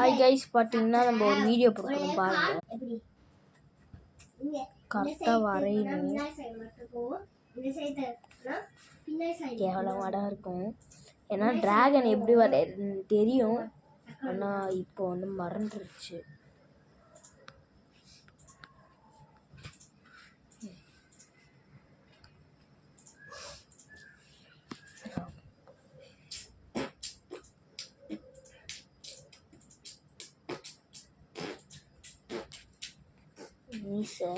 Hi guys, பார்த்தீங்கன்னா நம்ம ஒரு வீடியோ போட்டுருக்கோம் பாருங்க. கரெக்டாக வரையணும். கேவலமாக இருக்கும். ஏன்னா டிராகன் எப்படி வரையறதுன்னு தெரியும், ஆனால் இப்போ வந்து மறந்துருச்சு. மீசை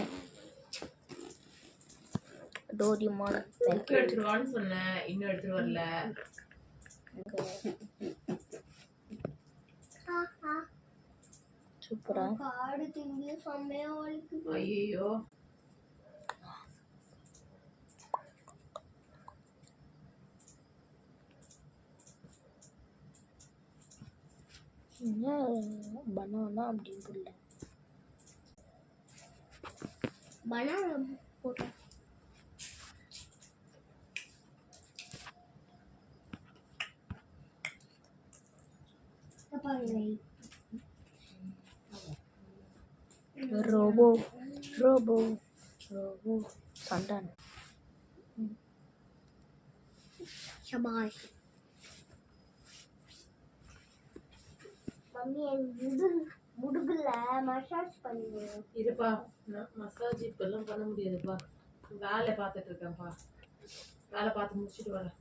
டோரிமான் எடுத்துருவான்னு சொன்னேன், இன்னும் எடுத்துட்டு வரல. சூப்பரா ஐயோ பனானா அப்படின்னு புரியல. பனானா போட்டு ரோபோ ரோபோ ரோபோ சண்டான சபாய். மம்மி முதுகுல மசாஜ் பண்ணுங்க. இருப்பா, மசாஜ் இப்பெல்லாம் பண்ண முடியாதுப்பா, வேலை பார்த்துட்டு இருக்கேன்ப்பா. வேலை பார்த்து முடிச்சுட்டு வரேன்.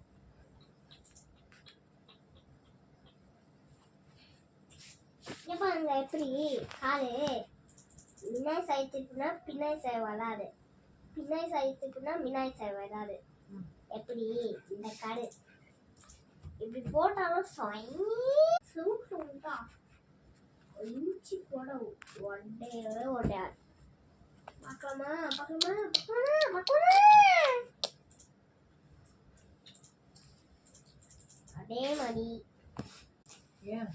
பாருங்க எப்படி காலு மின்னாய் சாயத்துக்குன்னா பின்னாய் சாய் வராது, பின்னாய் சாயத்துக்குன்னா மின்னாய் சாய் வராது. எப்படி இந்த காடு இப்படி போட்டாலும் சூப்பா இன்ச்சு கூட ஒடையவே ஒடையாது. பார்க்கலாமா பார்க்கலாமா பார்க்கலாமா அதே மாதிரி ஏன்